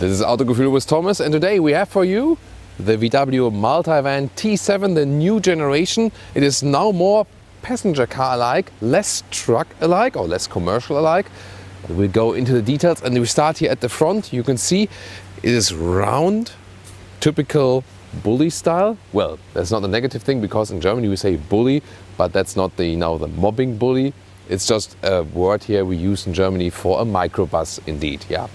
This is Autogefühl with Thomas, and today we have for you the VW Multivan T7, the new generation. It is now more passenger car alike, less truck alike or less commercial alike. We'll go into the details, and we start here at the front. You can see it is round, typical bully style. Well, that's not a negative thing, because in Germany we say bully, but that's not the mobbing bully. It's just a word here we use in Germany for a microbus indeed, yeah.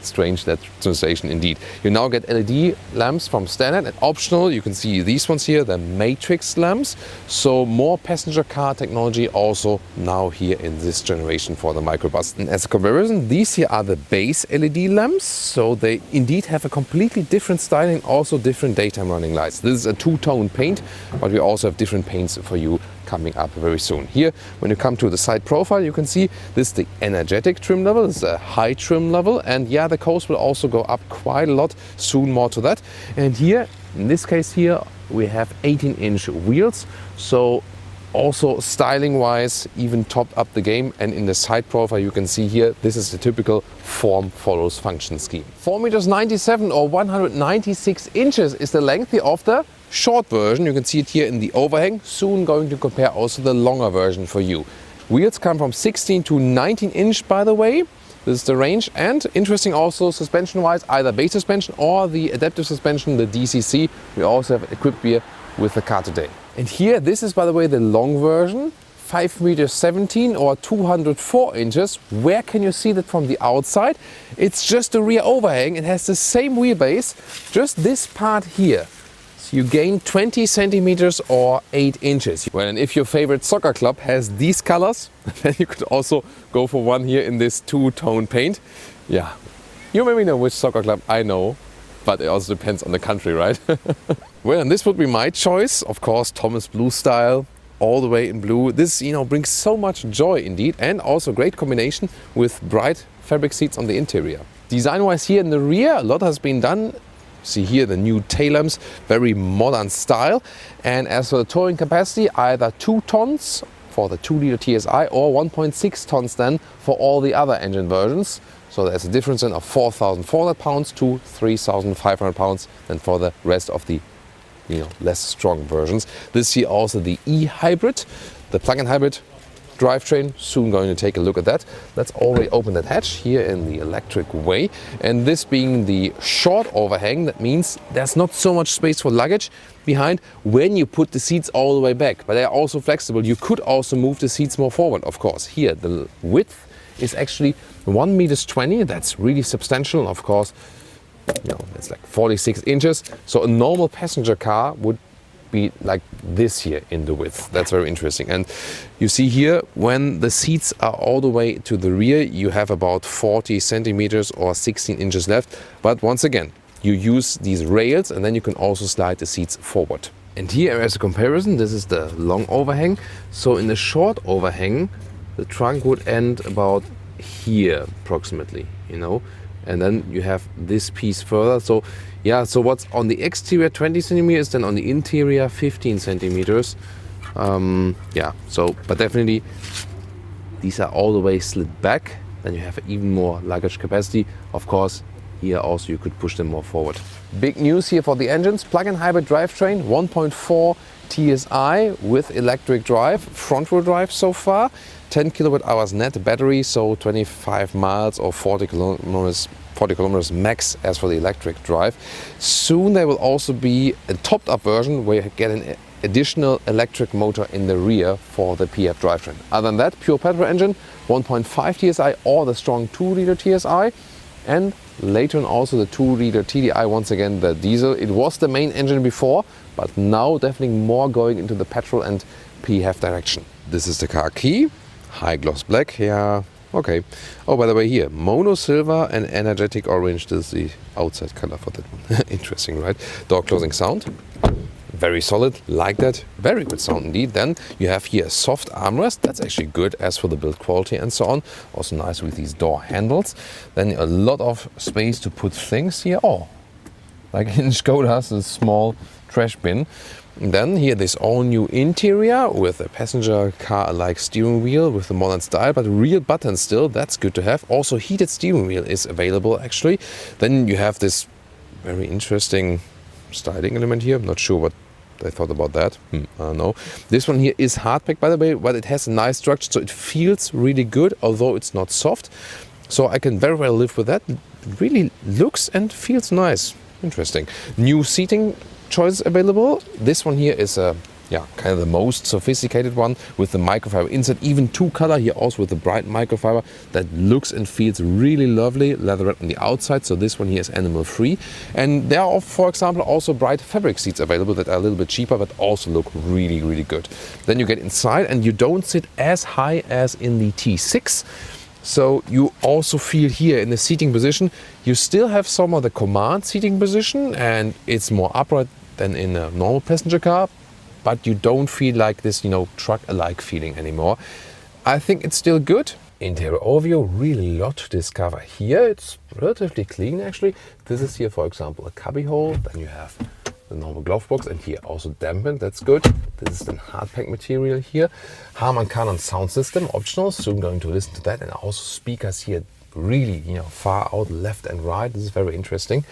Strange, that translation indeed. You now get LED lamps from standard, and optional you can see these ones here, the matrix lamps. So more passenger car technology also now here in this generation for the microbus. And as a comparison, these here are the base LED lamps. So they indeed have a completely different styling, also different daytime running lights. This is a two-tone paint, but we also have different paints for you coming up very soon. Here, when you come to the side profile, you can see this is the energetic trim level, this is a high trim level, and yeah, the coast will also go up quite a lot, soon more to that. And here, in this case here, we have 18-inch wheels, so also styling wise, even topped up the game. And in the side profile you can see here, this is the typical form follows function scheme. 4.97 meters or 196 inches is the length of the short version. You can see it here in the overhang. Soon going to compare also the longer version for you. Wheels come from 16 to 19 inch, by the way. This is the range, and interesting also suspension wise, either base suspension or the adaptive suspension, the DCC. We also have equipped here with the car today. And here, this is by the way the long version, 5.17 meters or 204 inches. Where can you see that from the outside? It's just the rear overhang. It has the same wheelbase, just this part here. So you gain 20 centimeters or 8 inches. Well, and if your favorite soccer club has these colors, then you could also go for one here in this two-tone paint. Yeah, you maybe know which soccer club I know, but it also depends on the country, right? Well, and this would be my choice, of course, Thomas Blue style, all the way in blue. This, brings so much joy indeed, and also great combination with bright fabric seats on the interior. Design-wise here in the rear, a lot has been done. See here the new tail lamps, very modern style. And as for the towing capacity, either 2 tons for the 2-liter TSI or 1.6 tons then for all the other engine versions. So there's a difference then of 4,400 pounds to 3,500 pounds than for the rest of the less strong versions. This here also the e-hybrid, the plug-in hybrid drivetrain. Soon going to take a look at that. Let's already open that hatch here in the electric way. And this being the short overhang, that means there's not so much space for luggage behind when you put the seats all the way back. But they are also flexible. You could also move the seats more forward, of course. Here the width is actually 1.20 meters. That's really substantial, of course. It's like 46 inches. So a normal passenger car would be like this here in the width. That's very interesting. And you see here, when the seats are all the way to the rear, you have about 40 centimeters or 16 inches left. But once again, you use these rails, and then you can also slide the seats forward. And here, as a comparison, this is the long overhang. So in the short overhang, the trunk would end about here approximately, and then you have this piece further. So yeah, so what's on the exterior 20 centimeters, then on the interior 15 centimeters. But definitely these are all the way slid back. Then you have even more luggage capacity. Of course, here also you could push them more forward. Big news here for the engines. Plug-in hybrid drivetrain, 1.4 TSI with electric drive, front-wheel drive so far. 10 kilowatt hours net battery, so 25 miles or 40 kilometers max as for the electric drive. Soon there will also be a topped up version where you get an additional electric motor in the rear for the PHEV drivetrain. Other than that, pure petrol engine, 1.5 TSI or the strong 2-liter TSI, and later on also the 2-liter TDI, once again the diesel. It was the main engine before, but now definitely more going into the petrol and PHEV direction. This is the car key. High gloss black, yeah, okay. Oh, by the way, here, mono silver and energetic orange. This is the outside color for that one. Interesting, right? Door closing sound. Very solid, like that. Very good sound indeed. Then you have here a soft armrest. That's actually good as for the build quality and so on. Also nice with these door handles. Then a lot of space to put things here. Oh, like in Skodas, a small trash bin. And then here this all new interior with a passenger car-like steering wheel with the modern style, but real buttons still, that's good to have. Also heated steering wheel is available actually. Then you have this very interesting styling element here. I'm not sure what they thought about that. I don't know. This one here is hardpack by the way, but it has a nice structure, so it feels really good, although it's not soft. So I can very well live with that. It really looks and feels nice. Interesting. New seating choices available. This one here is a kind of the most sophisticated one with the microfiber insert, even two color here also with the bright microfiber that looks and feels really lovely. Leatherette on the outside, so this one here is animal free. And there are, for example, also bright fabric seats available that are a little bit cheaper but also look really, really good. Then you get inside and you don't sit as high as in the T6. So you also feel here in the seating position, you still have some of the command seating position and it's more upright than in a normal passenger car, but you don't feel like this, truck-alike feeling anymore. I think it's still good. Interior overview, really a lot to discover here. It's relatively clean actually. This is here, for example, a cubby hole. Then you have the normal glove box and here also dampened, that's good. This is the hardpack material here. Harman Kardon sound system, optional, soon going to listen to that. And also speakers here, really, far out left and right. This is very interesting.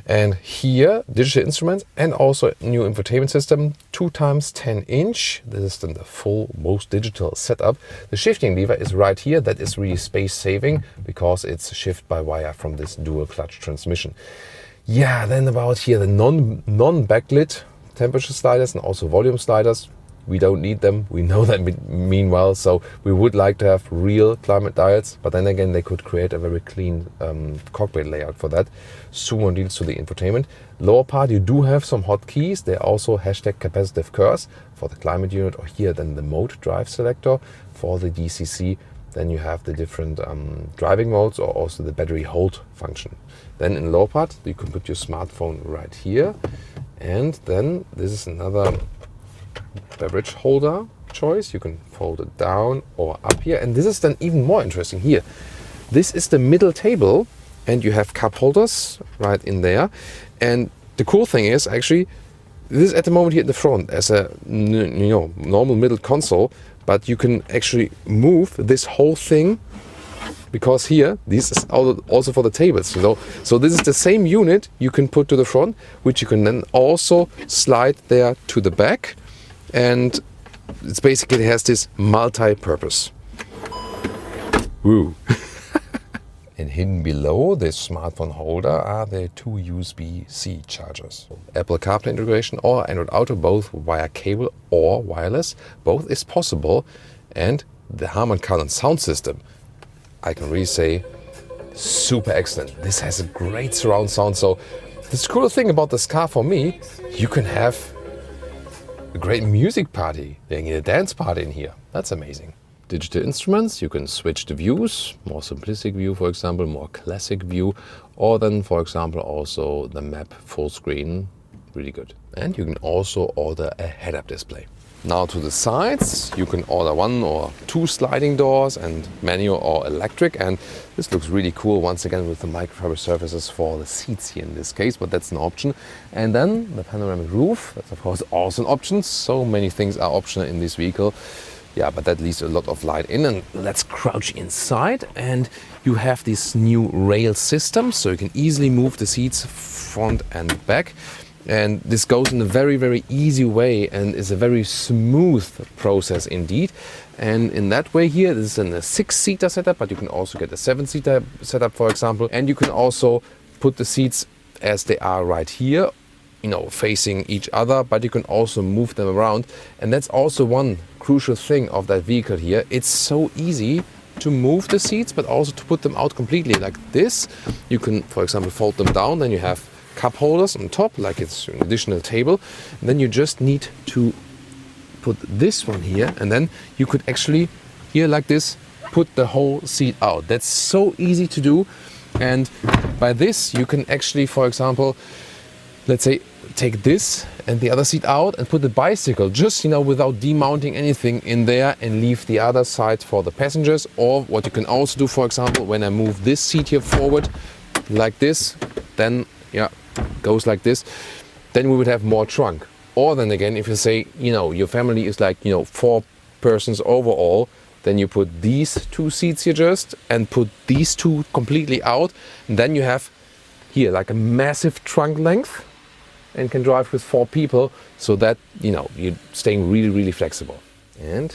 And here, digital instruments and also a new infotainment system, 2x10 inch. This is then the full, most digital setup. The shifting lever is right here. That is really space saving because it's shift by wire from this dual clutch transmission. Yeah, then about here, the non-backlit temperature sliders and also volume sliders. We don't need them, we know them meanwhile, so we would like to have real climate dials, but then again they could create a very clean cockpit layout for that. Sumo deals to the infotainment. Lower part you do have some hotkeys, they are also hashtag capacitive curves for the climate unit, or here then the mode drive selector for the DCC. Then you have the different driving modes or also the battery hold function. Then in the lower part you can put your smartphone right here, and then this is another beverage holder choice. You can fold it down or up here, and this is then even more interesting here. This is the middle table and you have cup holders right in there, and the cool thing is actually this is at the moment here at the front as a normal middle console, but you can actually move this whole thing because here this is also for the tables, so this is the same unit you can put to the front, which you can then also slide there to the back. And it's basically has this multi-purpose. Woo! And hidden below this smartphone holder are the two USB-C chargers. Apple CarPlay integration or Android Auto, both via cable or wireless. Both is possible. And the Harman Kardon sound system, I can really say, super excellent. This has a great surround sound. So the cool thing about this car for me, you can have a great music party, a dance party in here. That's amazing. Digital instruments, you can switch the views, more simplistic view, for example, more classic view, or then, for example, also the map full screen, really good. And you can also order a head-up display. Now to the sides, you can order 1 or 2 sliding doors and manual or electric, and this looks really cool once again with the microfiber surfaces for the seats here in this case, but that's an option. And then the panoramic roof, that's of course also an option. So many things are optional in this vehicle. Yeah, but that leaves a lot of light in, and let's crouch inside, and you have this new rail system, so you can easily move the seats front and back. And this goes in a very, very easy way and is a very smooth process indeed. And in that way here, this is a 6-seater setup, but you can also get a 7-seater setup, for example. And you can also put the seats as they are right here, facing each other, but you can also move them around. And that's also one crucial thing of that vehicle here. It's so easy to move the seats, but also to put them out completely like this. You can, for example, fold them down, then you have cup holders on top, like it's an additional table. And then you just need to put this one here, and then you could actually, here like this, put the whole seat out. That's so easy to do. And by this, you can actually, for example, let's say, take this and the other seat out and put the bicycle just, without demounting anything in there, and leave the other side for the passengers. Or what you can also do, for example, when I move this seat here forward like this, then goes like this. then we would have more trunk. Or then again, if you say, your family is like, 4 persons overall, then you put these 2 seats here just and put these 2 completely out. And then you have here like a massive trunk length and can drive with 4 people, so that, you're staying really, really flexible. And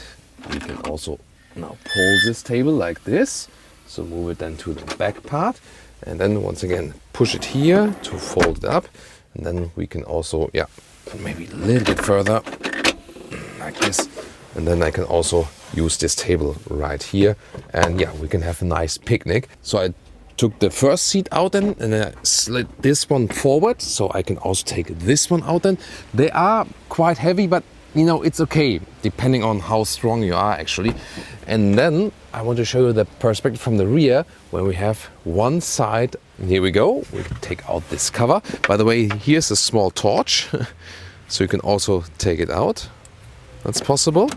you can also now pull this table like this. So move it then to the back part. And then once again, push it here to fold it up. And then we can also, maybe a little bit further, like this. And then I can also use this table right here. And we can have a nice picnic. So I took the first seat out then, and I slid this one forward. So I can also take this one out then. They are quite heavy, but it's okay, depending on how strong you are actually. And then I want to show you the perspective from the rear, where we have one side. And here we go. We can take out this cover. By the way, here's a small torch, so you can also take it out. That's possible.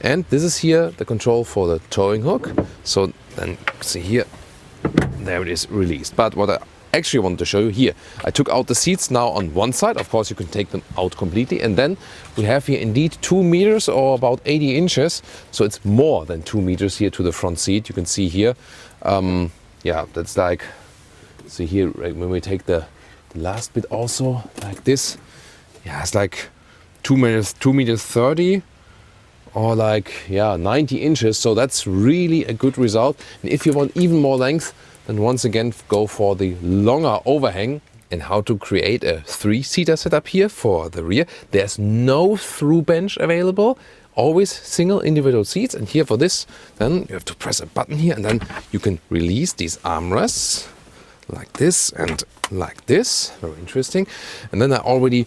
And this is here the control for the towing hook. So then see here, there it is released. But what I actually want to show you here, I took out the seats now on one side. Of course, you can take them out completely. And then we have here indeed 2 meters or about 80 inches. So it's more than 2 meters here to the front seat. You can see here. That's like, see here, when we take the last bit also like this. Yeah, it's like 2 meters 30 or like, 90 inches. So that's really a good result. And if you want even more length, then once again go for the longer overhang. And how to create a 3-seater setup here for the rear. There's no through bench available, always single individual seats. And here for this, then you have to press a button here, and then you can release these armrests like this and like this. Very interesting. And then I already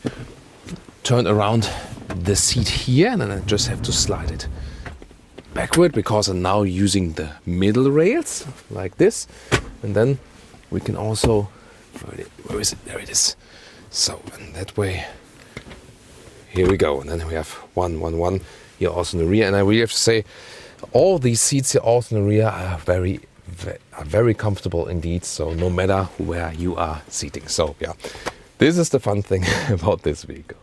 turned around the seat here, and then I just have to slide it backward because I'm now using the middle rails like this. And then we can also, where is it? There it is. So, and that way, here we go. And then we have one here also in the rear. And I really have to say, all these seats here also in the rear are very comfortable indeed. So no matter where you are seating. So this is the fun thing about this vehicle.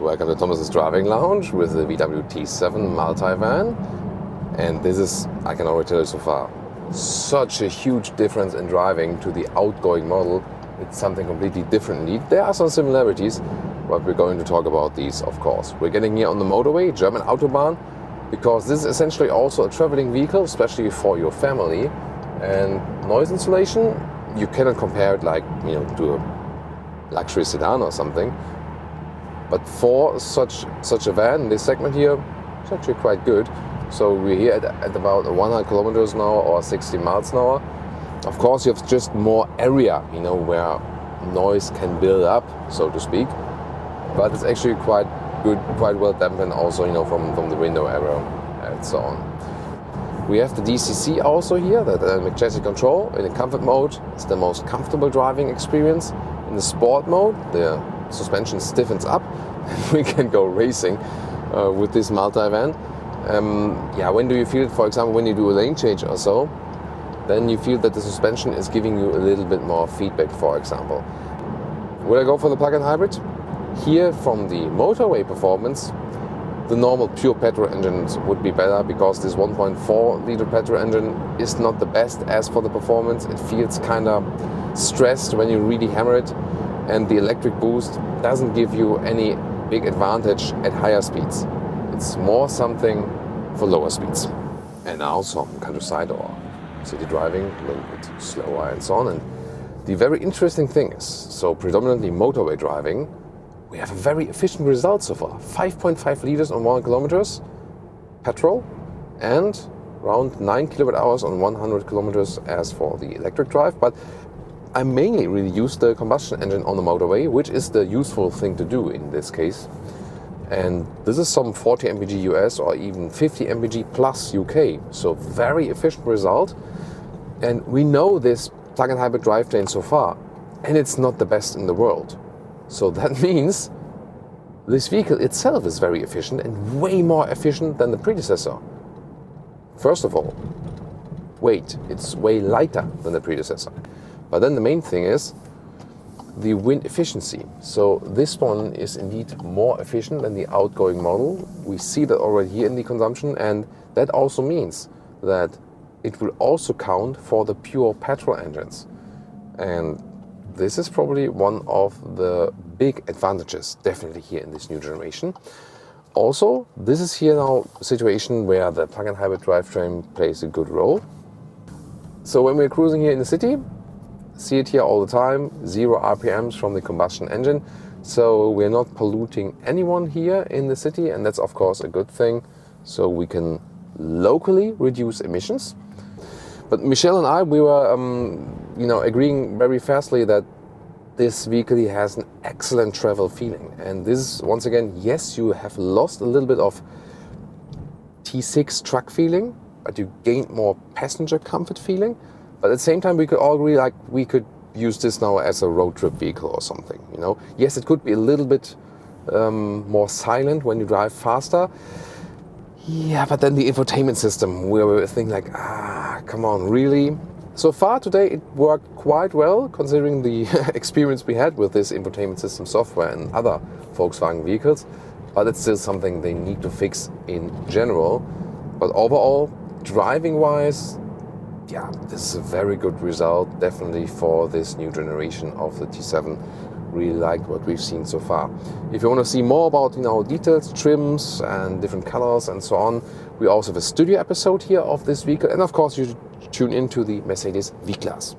Welcome to Thomas's Driving Lounge with the VW T7 multivan. And this is, I can already tell you so far, such a huge difference in driving to the outgoing model. It's something completely different indeed. There are some similarities, but we're going to talk about these, of course. We're getting here on the motorway, German Autobahn, because this is essentially also a traveling vehicle, especially for your family. And noise insulation, you cannot compare it like, to a luxury sedan or something. But for such a van, this segment here, it's actually quite good. So we're here at about 100 kilometers an hour or 60 miles an hour. Of course, you have just more area, where noise can build up, so to speak. But it's actually quite good, quite well dampened also, from the window area and so on. We have the DCC also here, the dynamic chassis control. In the comfort mode, it's the most comfortable driving experience. In the sport mode, the suspension stiffens up and we can go racing with this multivan. When do you feel it? For example, when you do a lane change or so, then you feel that the suspension is giving you a little bit more feedback, for example. Will I go for the plug-in hybrid? Here, from the motorway performance, the normal pure petrol engines would be better, because this 1.4 liter petrol engine is not the best as for the performance. It feels kind of stressed when you really hammer it, and the electric boost doesn't give you any big advantage at higher speeds. It's more something for lower speeds. And now some countryside or city driving, a little bit slower and so on. And the very interesting thing is, so predominantly motorway driving, we have a very efficient result so far. 5.5 liters on 100 kilometers petrol, and around 9 kilowatt hours on 100 kilometers as for the electric drive. But I mainly really use the combustion engine on the motorway, which is the useful thing to do in this case. And this is some 40 mpg US or even 50 mpg plus UK. So very efficient result. And we know this plug-in hybrid drivetrain so far, and it's not the best in the world. So that means this vehicle itself is very efficient and way more efficient than the predecessor. First of all, weight. It's way lighter than the predecessor. But then the main thing is the wind efficiency. So this one is indeed more efficient than the outgoing model. We see that already here in the consumption, and that also means that it will also count for the pure petrol engines. And this is probably one of the big advantages, definitely here in this new generation. Also, this is here now a situation where the plug-in hybrid drivetrain plays a good role. So when we're cruising here in the city, see it here all the time, 0 RPMs from the combustion engine. So we're not polluting anyone here in the city, and that's of course a good thing. So we can locally reduce emissions. But Michelle and I, we were agreeing very fastly that this vehicle has an excellent travel feeling. And this is, once again, yes, you have lost a little bit of T6 truck feeling, but you gained more passenger comfort feeling. But at the same time, we could all agree, like, we could use this now as a road trip vehicle or something, you know. Yes, it could be a little bit more silent when you drive faster. Yeah, but then the infotainment system, we were thinking like, come on, really? So far today it worked quite well, considering the experience we had with this infotainment system software and other Volkswagen vehicles, but it's still something they need to fix in general. But overall, driving-wise, yeah, this is a very good result, definitely for this new generation of the T7. Really liked what we've seen so far. If you want to see more about details, trims and different colors and so on, we also have a studio episode here of this vehicle, and of course you should tune into the Mercedes V-Class.